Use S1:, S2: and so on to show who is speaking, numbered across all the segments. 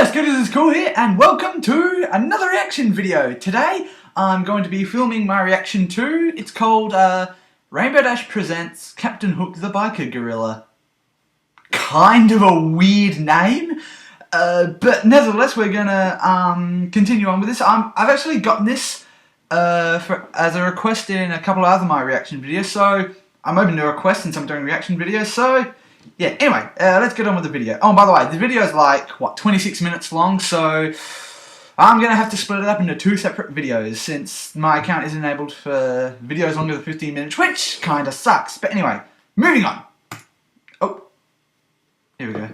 S1: Skaters is Cool here, and welcome to another reaction video. Today, I'm going to be filming my reaction to, it's called Rainbow Dash Presents Captain Hook the Biker Gorilla. Kind of a weird name, but nevertheless, we're gonna continue on with this. I've actually gotten this as a request in a couple of other my reaction videos, so I'm open to requests since I'm doing reaction videos, so yeah, anyway, let's get on with the video. Oh, and by the way, the video is like, what, 26 minutes long, so I'm going to have to split it up into two separate videos since my account is enabled for videos longer than 15 minutes, which kind of sucks. But anyway, moving on. Oh, here we go.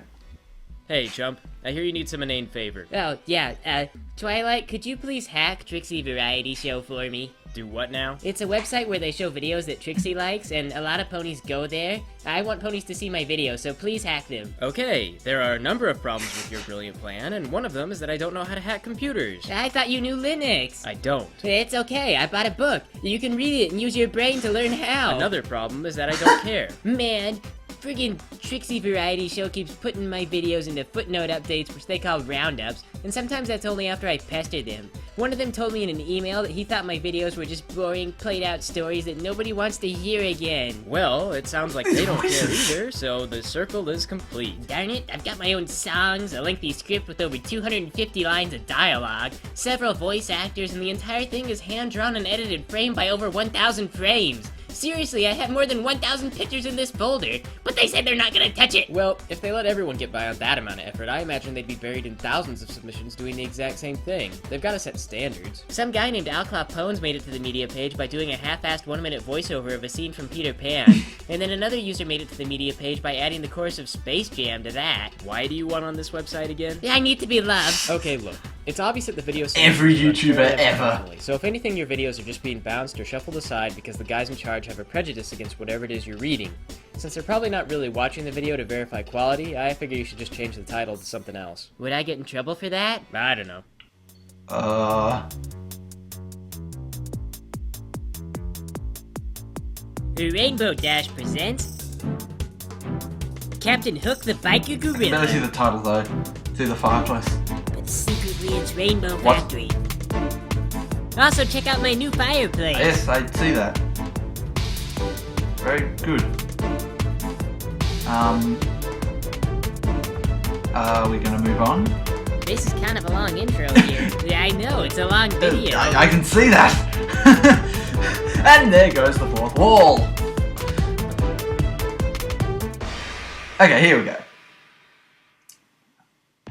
S2: Hey, Chump. I hear you need some inane favor.
S3: Oh, yeah, Twilight, could you please hack Trixie Variety Show for me?
S2: Do what now?
S3: It's a website where they show videos that Trixie likes, and a lot of ponies go there. I want ponies to see my videos, so please hack them.
S2: Okay, there are a number of problems with your brilliant plan, and one of them is that I don't know how to hack computers.
S3: I thought you knew Linux.
S2: I don't.
S3: It's okay, I bought a book. You can read it and use your brain to learn how.
S2: Another problem is that I don't care.
S3: Man, friggin' Trixie Variety Show keeps putting my videos into footnote updates, which they call roundups, and sometimes that's only after I pester them. One of them told me in an email that he thought my videos were just boring, played-out stories that nobody wants to hear again.
S2: Well, it sounds like they don't care either, so the circle is complete.
S3: Darn it, I've got my own songs, a lengthy script with over 250 lines of dialogue, several voice actors, and the entire thing is hand-drawn and edited frame by over 1,000 frames. Seriously, I have more than 1,000 pictures in this folder, but they said they're not gonna touch it!
S2: Well, if they let everyone get by on that amount of effort, I imagine they'd be buried in thousands of submissions doing the exact same thing. They've gotta set standards.
S3: Some guy named Alclaw Pones made it to the media page by doing a half-assed 1-minute voiceover of a scene from Peter Pan, and then another user made it to the media page by adding the chorus of Space Jam to that.
S2: Why do you want on this website again?
S3: I need to be loved.
S2: Okay, look. It's obvious that the video
S1: Every YouTuber ever.
S2: So if anything, your videos are just being bounced or shuffled aside because the guys in charge have a prejudice against whatever it is you're reading. Since they're probably not really watching the video to verify quality, I figure you should just change the title to something else.
S3: Would I get in trouble for that?
S2: I don't know.
S3: Rainbow Dash presents Captain Hook the Biker
S1: I
S3: Gorilla.
S1: better see the title though. Through the fireplace.
S3: But secretly it's Rainbow
S1: What?
S3: Factory. Also check out my new fireplace.
S1: Yes, I see that. Very good. Are we gonna move on?
S3: This is kind of a long intro here. I know, it's a long video.
S1: I can see that! And there goes the fourth wall. Okay, here we go.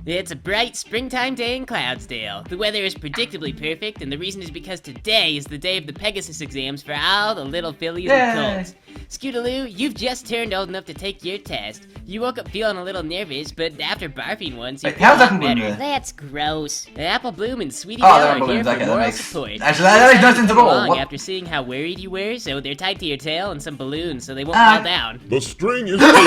S3: It's a bright springtime day in Cloudsdale. The weather is predictably perfect, and the reason is because today is the day of the Pegasus exams for all the little fillies and colts. Scootaloo, you've just turned old enough to take your test. You woke up feeling a little nervous, but after barfing once, you
S1: Wait,
S3: feel
S1: how's
S3: a lot
S1: Apple Bloom
S3: better.
S1: there?
S3: That's gross. Apple Bloom and Sweetie
S1: Oh,
S3: Belle
S1: they're
S3: are
S1: Apple
S3: here
S1: Blooms,
S3: for
S1: okay, that
S3: moral
S1: makes...
S3: support.
S1: Actually, that makes no sense at all.
S3: Along
S1: What?
S3: after seeing how worried you were, so they're tied to your tail and some balloons so they won't fall down.
S4: The string is breaking.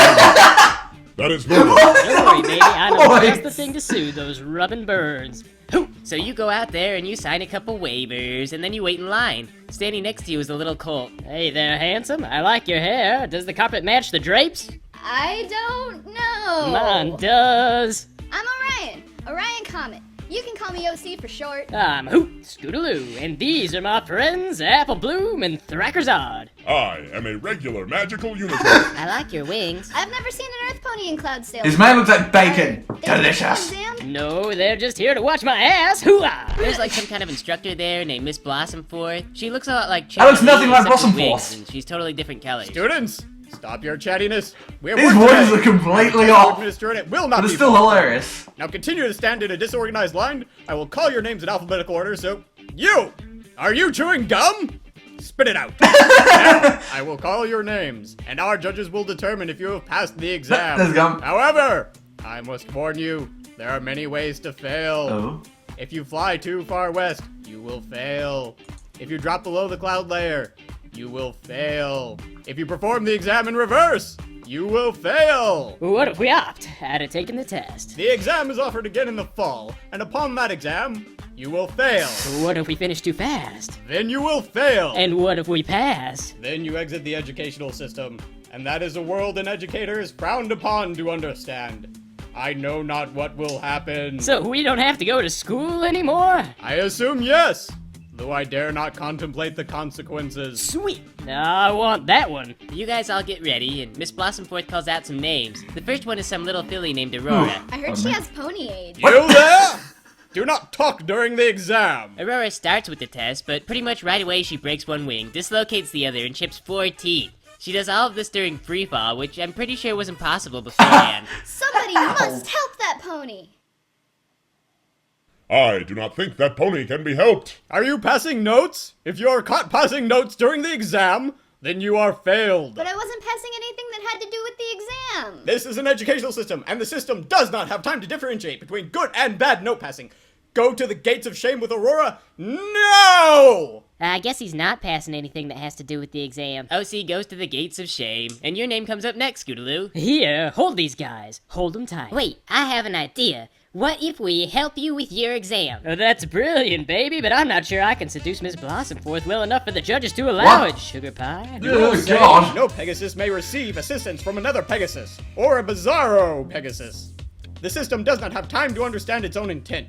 S4: That is normal.
S3: Don't worry, baby. I know
S1: Boy.
S3: just the thing to soothe those rubbing burns. Hoo! So you go out there and you sign a couple waivers, and then you wait in line. Standing next to you is a little colt. Hey there, handsome. I like your hair. Does the carpet match the drapes?
S5: I don't know.
S3: Mine does.
S5: I'm Orion Comet. You can call me OC for short.
S3: I'm Hoot Scootaloo, and these are my friends Apple Bloom and Thrackerzod.
S4: I am a regular magical unicorn.
S3: I like your wings.
S5: I've never seen an Earth Pony in Cloudsdale.
S1: His man looks like bacon.
S5: Is this
S1: Delicious.
S5: an exam?
S3: No, they're just here to watch my ass. Hooah! There's like some kind of instructor there named Miss Blossomforth. She looks a lot like
S1: That looks nothing like
S3: except with
S1: Blossomforth.
S3: wigs, and she's totally different colors.
S6: Students, stop your chattiness. We're
S1: His
S6: working
S1: voices
S6: today.
S1: are completely
S6: Our
S1: off.
S6: administrator will not
S1: But it's
S6: be
S1: still
S6: faulted.
S1: hilarious.
S6: Now continue to stand in a disorganized line. I will call your names in alphabetical order, so... You! Are you chewing gum? Spit it out. Now, I will call your names, and our judges will determine if you have passed the exam.
S1: There's gum.
S6: However, I must warn you, there are many ways to fail.
S1: Oh.
S6: If you fly too far west, you will fail. If you drop below the cloud layer, you will fail. If you perform the exam in reverse, you will fail.
S3: What if we opt out of taking the test?
S6: The exam is offered again in the fall, and upon that exam, you will fail.
S3: What if we finish too fast?
S6: Then you will fail.
S3: And what if we pass?
S6: Then you exit the educational system, and that is a world an educator is frowned upon to understand. I know not what will happen.
S3: So we don't have to go to school anymore?
S6: I assume yes, though I dare not contemplate the consequences.
S3: Sweet. I want that one.
S2: You guys all get ready, and Miss Blossomforth calls out some names. The first one is some little filly named Aurora.
S5: I heard she has pony age.
S6: You there? Do not talk during the exam.
S2: Aurora starts with the test, but pretty much right away she breaks one wing, dislocates the other, and chips 4 teeth. She does all of this during free fall, which I'm pretty sure was impossible beforehand.
S5: Somebody must help that pony.
S4: I do not think that pony can be helped.
S6: Are you passing notes? If you are caught passing notes during the exam, then you are failed.
S5: But I wasn't passing anything that had to do with the exam.
S6: This is an educational system, and the system does not have time to differentiate between good and bad note passing. Go to the gates of shame with Aurora? No!
S3: I guess he's not passing anything that has to do with the exam.
S2: OC goes to the gates of shame, and your name comes up next, Scootaloo.
S3: Here, hold these guys. Hold them tight.
S7: Wait, I have an idea. What if we help you with your exam?
S3: Oh, that's brilliant, baby, but I'm not sure I can seduce Miss Blossomforth well enough for the judges to allow
S1: What?
S3: it, sugar pie.
S1: Oh,
S6: Say,
S1: God.
S6: no Pegasus may receive assistance from another Pegasus, or a bizarro Pegasus. The system does not have time to understand its own intent.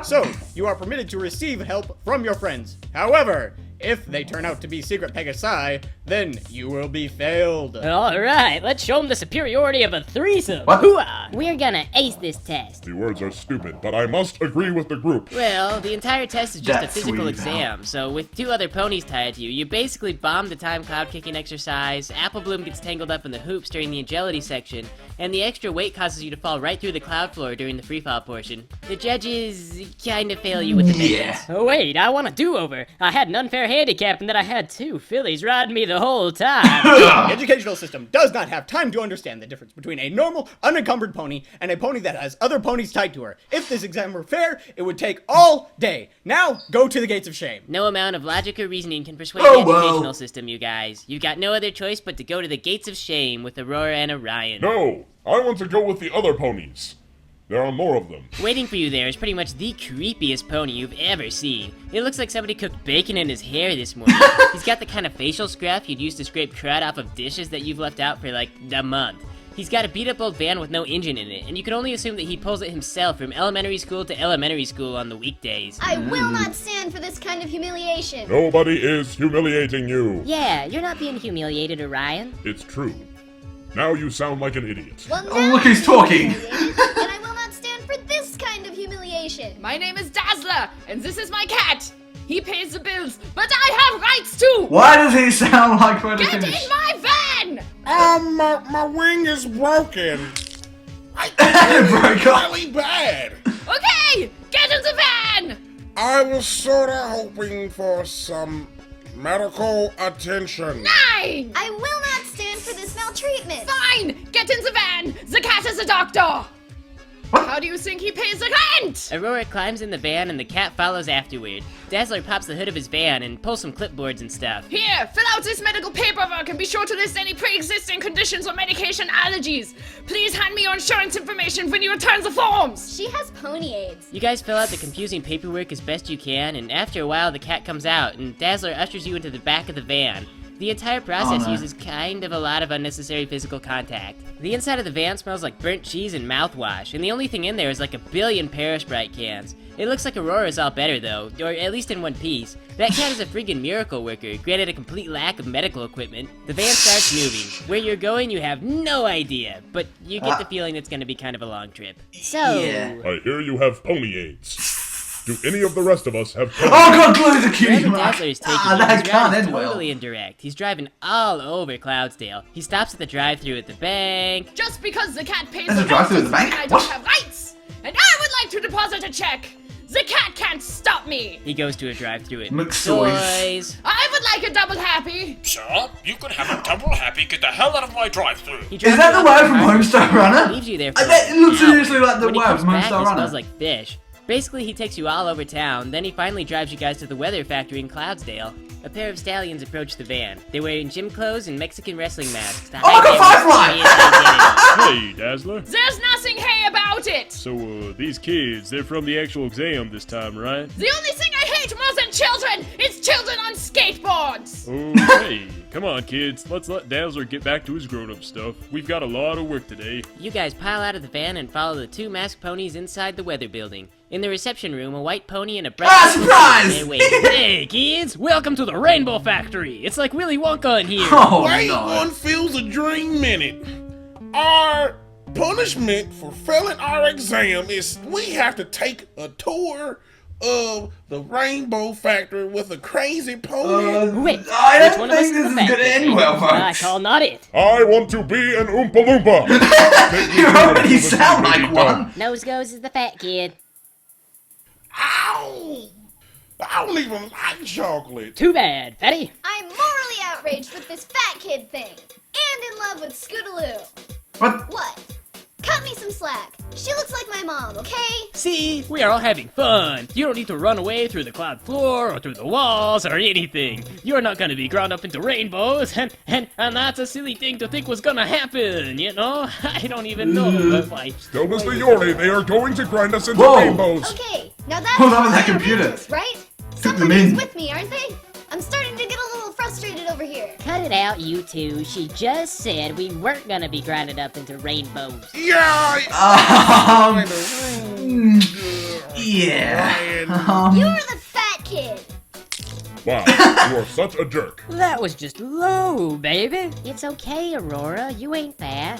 S6: So, you are permitted to receive help from your friends. However, if they turn out to be secret Pegasi, then you will be failed.
S3: Alright, let's show them the superiority of a threesome.
S1: What?
S3: Hooah!
S7: We're gonna ace this test.
S4: The words are stupid, but I must agree with the group.
S2: Well, the entire test is just
S1: That's
S2: a physical
S1: sweet.
S2: exam, so with 2 other ponies tied to you, you basically bomb the time cloud kicking exercise, Apple Bloom gets tangled up in the hoops during the agility section, and the extra weight causes you to fall right through the cloud floor during the free fall portion. The judges kinda fail you with the maintenance.
S3: Oh wait, I want a do-over. I had an unfair handicap in that I had 2 fillies riding me the whole time.
S6: The educational system does not have time to understand the difference between a normal, unencumbered pony and a pony that has other ponies tied to her. If this exam were fair, it would take all day. Now, go to the gates of shame.
S2: No amount of logic or reasoning can persuade
S1: Oh,
S2: the
S1: well.
S2: educational system, you guys. You got no other choice but to go to the gates of shame with Aurora and Orion.
S4: No, I want to go with the other ponies. There are more of them.
S2: Waiting for you there is pretty much the creepiest pony you've ever seen. It looks like somebody cooked bacon in his hair this morning. He's got the kind of facial scruff you'd use to scrape crud off of dishes that you've left out for like a month. He's got a beat-up old van with no engine in it, and you can only assume that he pulls it himself from elementary school to elementary school on the weekdays.
S5: I will not stand for this kind of humiliation.
S4: Nobody is humiliating you.
S7: Yeah, you're not being humiliated, Orion.
S4: It's true. Now you sound like an idiot.
S5: Well,
S1: Oh,
S5: now
S1: look who's
S5: I'm
S1: talking.
S5: humiliated, and I will not stand for this kind of humiliation.
S8: My name is Dazzler, and this is my cat. He pays the bills, but I have rights too.
S1: Why does he sound like we're
S8: Get
S1: finished?
S8: in my van.
S4: My wing is broken.
S1: It broke off.
S4: Really bad.
S8: Okay, get in the van.
S4: I was sorta hoping for some medical attention.
S8: 9.
S5: I will not stand for this maltreatment.
S8: Fine, get in the van. The cat is a doctor. How do you think he pays the rent?
S2: Aurora climbs in the van and the cat follows afterward. Dazzler pops the hood of his van and pulls some clipboards and stuff.
S8: Here, fill out this medical paperwork and be sure to list any pre-existing conditions or medication allergies. Please hand me your insurance information when you return the forms.
S5: She has pony AIDS.
S2: You guys fill out the confusing paperwork as best you can, and after a while the cat comes out, and Dazzler ushers you into the back of the van. The entire process
S1: Oh, no.
S2: uses kind of a lot of unnecessary physical contact. The inside of the van smells like burnt cheese and mouthwash, and the only thing in there is like a billion Parasprite cans. It looks like Aurora's all better though, or at least in one piece. That cat is a friggin' miracle worker, granted a complete lack of medical equipment. The van starts moving. Where you're going, you have no idea, but you get the feeling it's gonna be kind of a long trip.
S7: So,
S1: Yeah.
S4: I hear you have pony AIDS. Do any of the rest of us have pony
S1: Oh god, glue the cutie
S2: Wherever
S1: mark.
S2: Dazzler is taking
S1: Ah,
S2: you,
S1: that
S2: his
S1: can't
S2: route is
S1: end well.
S2: totally indirect. He's driving all over Cloudsdale. He stops at the drive-thru at the bank.
S8: Just because the cat pays
S1: There's
S8: the
S1: a drive-thru
S8: rent
S1: at the bank?
S8: doesn't mean I
S1: What?
S8: don't have rights. And I would like to deposit a check. The cat can't stop me.
S2: He goes to a drive-thru at
S1: McSoy's.
S8: I would like a double happy.
S9: Sir, you can have a double happy. Get the hell out of my drive-thru.
S2: He
S1: Is
S2: drives
S1: that
S2: you
S1: the
S2: up
S1: way
S2: to
S1: from
S2: park,
S1: Homestar Runner?
S2: leaves you there for
S1: It looks
S2: an hour.
S1: seriously like the
S2: When he
S1: way
S2: comes
S1: from
S2: back,
S1: Homestar
S2: it
S1: Runner.
S2: smells like fish. Basically, he takes you all over town, then he finally drives you guys to the weather factory in Cloudsdale. A pair of stallions approach the van. They're wearing gym clothes and Mexican wrestling masks.
S1: Oh my God, Firefly!
S9: Hey, Dazzler.
S8: There's nothing hey about it.
S9: So, these kids, they're from the actual exam this time, right?
S8: The only thing I hate more than children is children on skateboards.
S9: Okay.
S10: Come on, kids. Let's let Dazzler get back to his grown-up stuff. We've got a lot of work today.
S2: You guys pile out of the van and follow the two masked ponies inside the weather building. In the reception room, a white pony and a bright
S1: surprise!
S3: Hey, kids! Welcome to the Rainbow Factory! It's like Willy Wonka in here!
S1: Oh,
S4: Wait
S1: no.
S4: one feels a dream minute. Our punishment for failing our exam is we have to take a tour of the Rainbow Factory with a crazy pony.
S7: Wait,
S1: I
S7: which
S1: don't
S7: one of us
S1: think
S7: is
S1: this
S7: the
S1: is
S7: fat
S1: gonna
S7: kid?
S1: end well,
S7: I
S1: folks.
S7: call not it.
S4: I want to be an Oompa Loompa.
S1: You already sound like one.
S7: Nose goes is the fat kid.
S4: Ow! I don't even like chocolate.
S7: Too bad, fatty.
S5: I'm morally outraged with this fat kid thing. And in love with Scootaloo.
S1: What?
S5: What? Cut me some slack. She looks like my mom, okay?
S3: See? We are all having fun. You don't need to run away through the cloud floor or through the walls or anything. You're not gonna be ground up into rainbows, and that's a silly thing to think was gonna happen, you know? I don't even know. Why?
S4: Tell Mr. Yorley they are going to grind us into
S1: Whoa.
S4: rainbows.
S5: Okay, now that's
S1: Hold on with that
S5: fair
S1: computer.
S5: business, right?
S1: them
S5: Somebody's
S1: in.
S5: with me, aren't they? I'm starting to get a little frustrated over here.
S7: Cut it out, you two. She just said we weren't gonna be grinded up into rainbows.
S4: Yeah.
S1: Yeah.
S5: You're the fat kid.
S4: Wow, you are such a jerk.
S7: That was just low, baby. It's okay, Aurora. You ain't fat.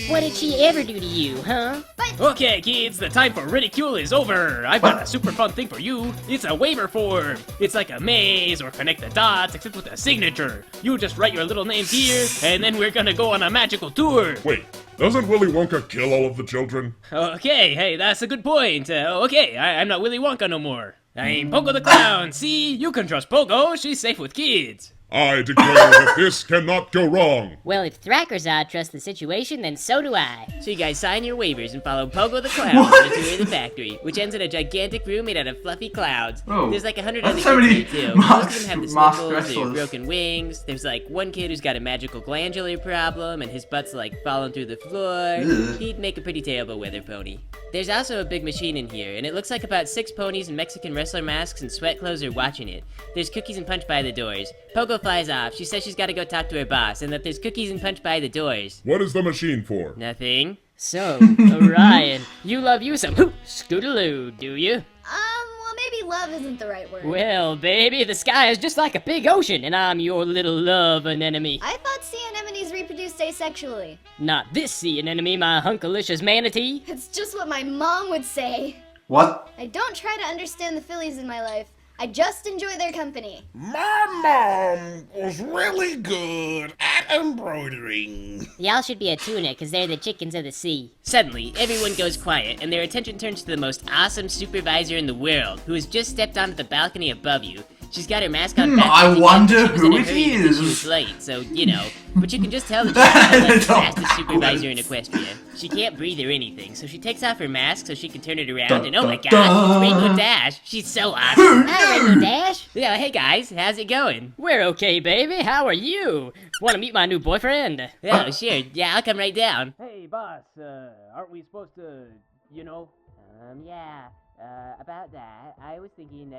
S7: What did she ever do to you, huh?
S3: Okay, kids, the time for ridicule is over. I've got a super fun thing for you. It's a waiver form. It's like a maze or connect the dots, except with a signature. You just write your little names here, and then we're gonna go on a magical tour.
S4: Wait, doesn't Willy Wonka kill all of the children?
S3: Okay, hey, that's a good point. Okay, I'm not Willy Wonka no more. I'm Pogo the Clown. See, you can trust Pogo. She's safe with kids.
S4: I declare that this cannot go wrong.
S7: Well, if Thrakkerzod trusts the situation, then so do I.
S2: So you guys sign your waivers and follow Pogo the Clown on the tour of the factory, which ends in a gigantic room made out of fluffy clouds.
S1: Whoa.
S2: There's like 100
S1: That's
S2: other
S1: so
S2: kids
S1: many
S2: here too. Most
S1: masked-
S2: of them have the
S1: masked
S2: sniffles or
S1: wrestlers.
S2: broken wings. There's like one kid who's got a magical glandular problem and his butt's like falling through the floor.
S1: Ugh.
S2: He'd make a pretty terrible weather pony. There's also a big machine in here, and it looks like about 6 ponies in Mexican wrestler masks and sweat clothes are watching it. There's cookies and punch by the doors. Pogo flies off. She says she's got to go talk to her boss, and that there's cookies and punch by the doors.
S4: What is the machine for?
S2: Nothing.
S7: So, Orion, you love you some Scootaloo, do you?
S5: Well, maybe love isn't the right word.
S7: Well, baby, the sky is just like a big ocean, and I'm your little love anemone.
S5: I thought sea anemones reproduced asexually.
S7: Not this sea anemone, my hunkalicious manatee.
S5: It's just what my mom would say.
S1: What?
S5: I don't try to understand the fillies in my life. I just enjoy their company.
S4: My mom was really good at embroidering.
S7: Y'all should be a tuna, because they're the chickens of the sea.
S2: Suddenly, everyone goes quiet, and their attention turns to the most awesome supervisor in the world, who has just stepped onto the balcony above you. She's got her mask on backwards
S1: I
S2: again,
S1: wonder
S2: but she was
S1: who
S2: in a
S1: it
S2: hurry because She
S1: is.
S2: was late, so, you know. But you can just tell that she's not like the fastest
S1: Don't
S2: supervisor in
S1: quit.
S2: Equestria. She can't breathe or anything, so she takes off her mask so she can turn it around, and oh my
S1: Dun,
S2: gosh, it's
S1: dun.
S2: Rainbow Dash! She's so awesome!
S7: Hi, Rainbow Dash.
S2: Yeah, hey guys, how's it going?
S7: We're okay, baby. How are you? Want to meet my new boyfriend?
S2: Yeah, sure, yeah, I'll come right down.
S3: Hey, boss, aren't we supposed to, you know?
S2: Yeah, about that, I was thinking